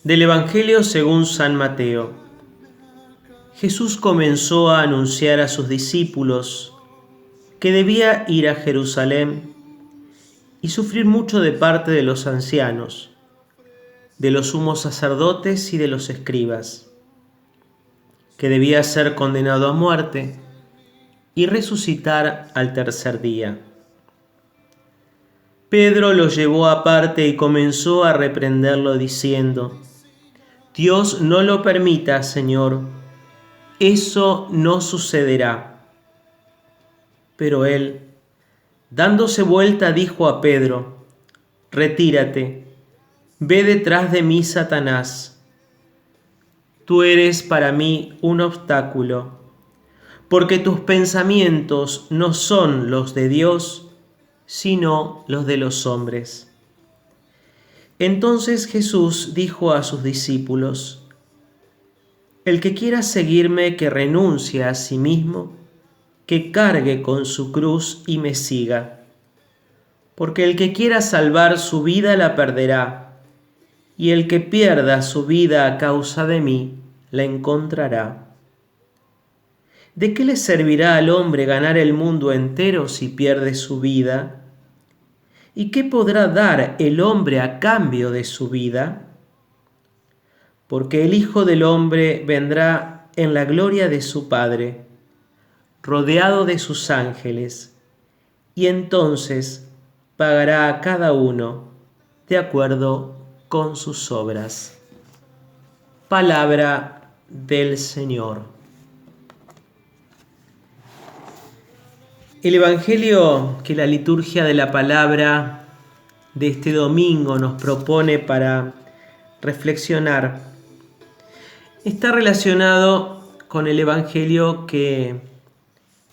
Del Evangelio según San Mateo. Jesús comenzó a anunciar a sus discípulos que debía ir a Jerusalén y sufrir mucho de parte de los ancianos, de los sumos sacerdotes y de los escribas, que debía ser condenado a muerte y resucitar al tercer día. Pedro lo llevó aparte y comenzó a reprenderlo diciendo: Dios no lo permita, Señor, eso no sucederá. Pero él, dándose vuelta, dijo a Pedro: Retírate, ve detrás de mí, Satanás. Tú eres para mí un obstáculo, porque tus pensamientos no son los de Dios, sino los de los hombres. Entonces Jesús dijo a sus discípulos: El que quiera seguirme, que renuncie a sí mismo, que cargue con su cruz y me siga. Porque el que quiera salvar su vida la perderá, y el que pierda su vida a causa de mí la encontrará. ¿De qué le servirá al hombre ganar el mundo entero si pierde su vida? ¿Y qué podrá dar el hombre a cambio de su vida? Porque el Hijo del Hombre vendrá en la gloria de su Padre, rodeado de sus ángeles, y entonces pagará a cada uno de acuerdo con sus obras. Palabra del Señor. El Evangelio que la liturgia de la palabra de este domingo nos propone para reflexionar está relacionado con el Evangelio que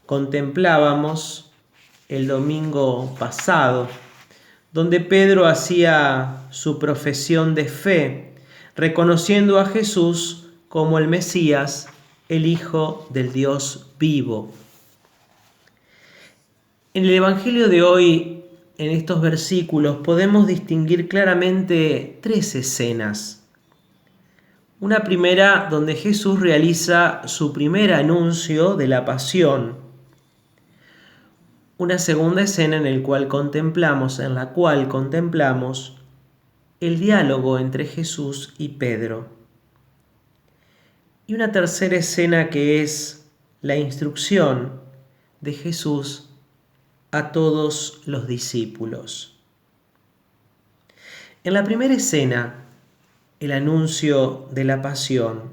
contemplábamos el domingo pasado, donde Pedro hacía su profesión de fe, reconociendo a Jesús como el Mesías, el Hijo del Dios vivo. En el Evangelio de hoy, en estos versículos, podemos distinguir claramente tres escenas. Una primera donde Jesús realiza su primer anuncio de la pasión. Una segunda escena en la cual contemplamos el diálogo entre Jesús y Pedro. Y una tercera escena que es la instrucción de Jesús a todos los discípulos. En la primera escena, el anuncio de la pasión,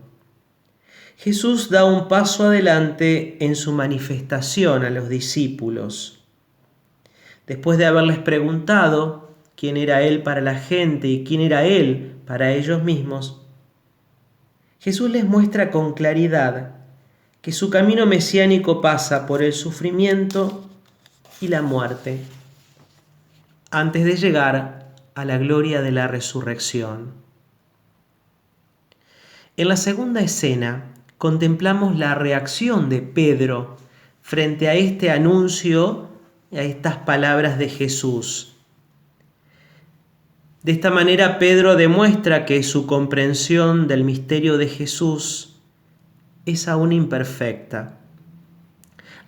Jesús da un paso adelante en su manifestación a los discípulos. Después de haberles preguntado quién era Él para la gente y quién era Él para ellos mismos, Jesús les muestra con claridad que su camino mesiánico pasa por el sufrimiento y la muerte, antes de llegar a la gloria de la resurrección. En la segunda escena contemplamos la reacción de Pedro frente a este anuncio, a estas palabras de Jesús. De esta manera Pedro demuestra que su comprensión del misterio de Jesús es aún imperfecta.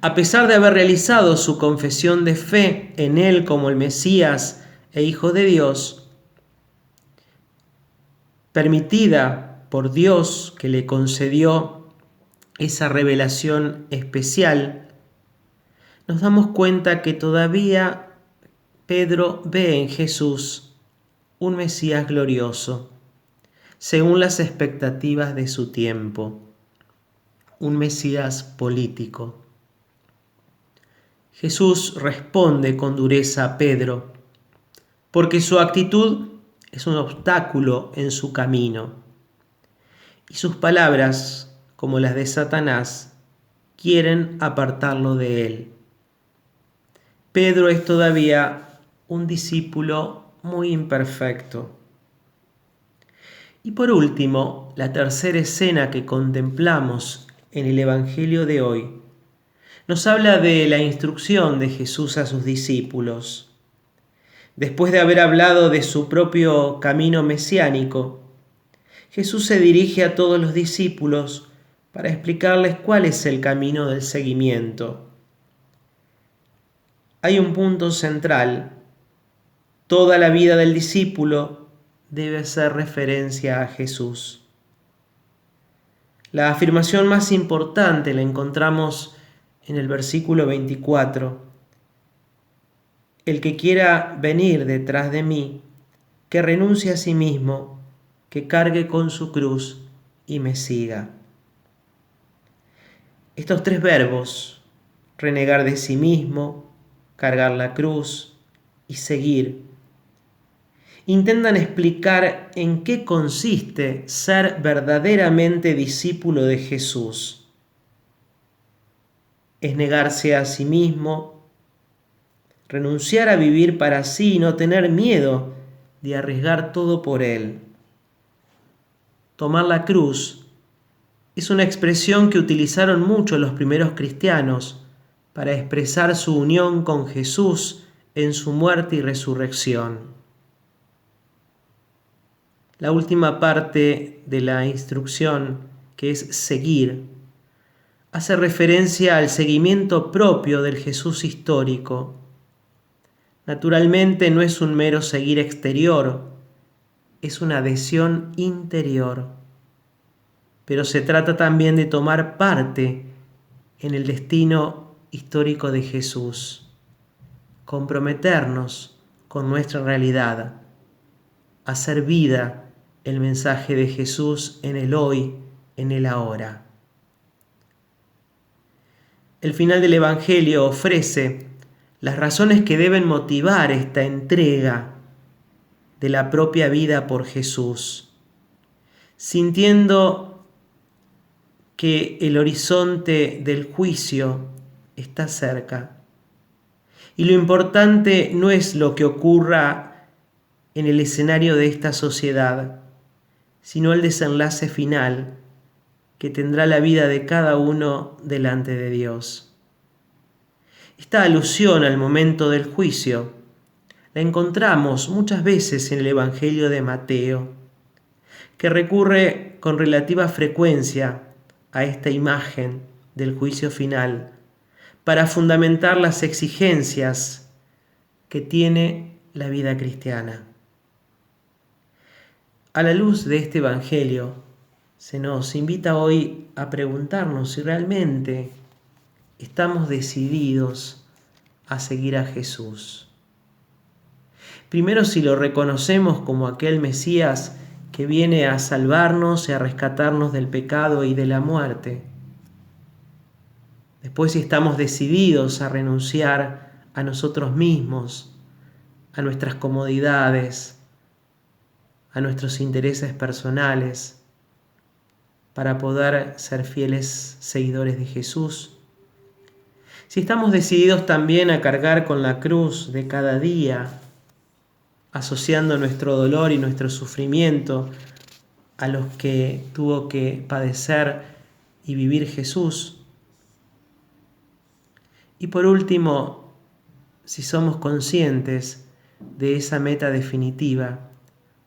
A pesar de haber realizado su confesión de fe en Él como el Mesías e Hijo de Dios, permitida por Dios que le concedió esa revelación especial, nos damos cuenta que todavía Pedro ve en Jesús un Mesías glorioso, según las expectativas de su tiempo, un Mesías político. Jesús responde con dureza a Pedro, porque su actitud es un obstáculo en su camino, y sus palabras, como las de Satanás, quieren apartarlo de él. Pedro es todavía un discípulo muy imperfecto. Y por último, la tercera escena que contemplamos en el Evangelio de hoy nos habla de la instrucción de Jesús a sus discípulos. Después de haber hablado de su propio camino mesiánico, Jesús se dirige a todos los discípulos para explicarles cuál es el camino del seguimiento. Hay un punto central. Toda la vida del discípulo debe hacer referencia a Jesús. La afirmación más importante la encontramos en el versículo 24. El que quiera venir detrás de mí, que renuncie a sí mismo, que cargue con su cruz y me siga. Estos tres verbos, renegar de sí mismo, cargar la cruz y seguir, intentan explicar en qué consiste ser verdaderamente discípulo de Jesús. Es negarse a sí mismo, renunciar a vivir para sí y no tener miedo de arriesgar todo por Él. Tomar la cruz es una expresión que utilizaron mucho los primeros cristianos para expresar su unión con Jesús en su muerte y resurrección. La última parte de la instrucción, que es seguir, hace referencia al seguimiento propio del Jesús histórico. Naturalmente no es un mero seguir exterior, es una adhesión interior. Pero se trata también de tomar parte en el destino histórico de Jesús, comprometernos con nuestra realidad, hacer vida el mensaje de Jesús en el hoy, en el ahora. El final del Evangelio ofrece las razones que deben motivar esta entrega de la propia vida por Jesús, sintiendo que el horizonte del juicio está cerca. Y lo importante no es lo que ocurra en el escenario de esta sociedad, sino el desenlace final que tendrá la vida de cada uno delante de Dios. Esta alusión al momento del juicio la encontramos muchas veces en el Evangelio de Mateo, que recurre con relativa frecuencia a esta imagen del juicio final para fundamentar las exigencias que tiene la vida cristiana. A la luz de este Evangelio, se nos invita hoy a preguntarnos si realmente estamos decididos a seguir a Jesús. Primero, si lo reconocemos como aquel Mesías que viene a salvarnos y a rescatarnos del pecado y de la muerte. Después, si estamos decididos a renunciar a nosotros mismos, a nuestras comodidades, a nuestros intereses personales, para poder ser fieles seguidores de Jesús. Si estamos decididos también a cargar con la cruz de cada día, asociando nuestro dolor y nuestro sufrimiento a los que tuvo que padecer y vivir Jesús. Y por último, si somos conscientes de esa meta definitiva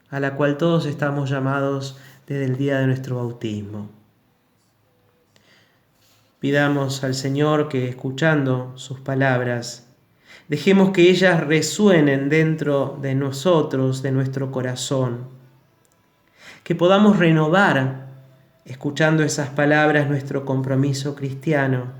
a la cual todos estamos llamados desde el día de nuestro bautismo. Pidamos al Señor que, escuchando sus palabras, dejemos que ellas resuenen dentro de nosotros, de nuestro corazón. Que podamos renovar, escuchando esas palabras, nuestro compromiso cristiano.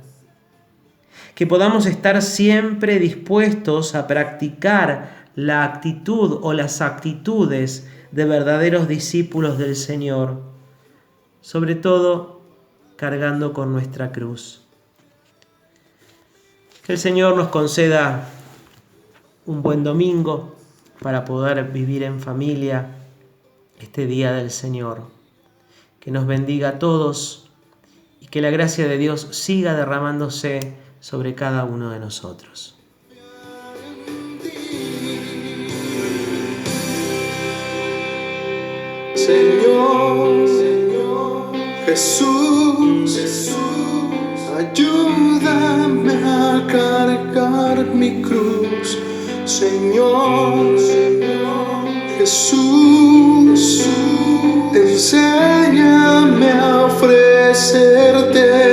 Que podamos estar siempre dispuestos a practicar la actitud o las actitudes de verdaderos discípulos del Señor, sobre todo cargando con nuestra cruz. Que el Señor nos conceda un buen domingo para poder vivir en familia este día del Señor. Que nos bendiga a todos y que la gracia de Dios siga derramándose sobre cada uno de nosotros. Señor, Jesús, ayúdame a cargar mi cruz. Señor, Jesús, Enséñame a ofrecerte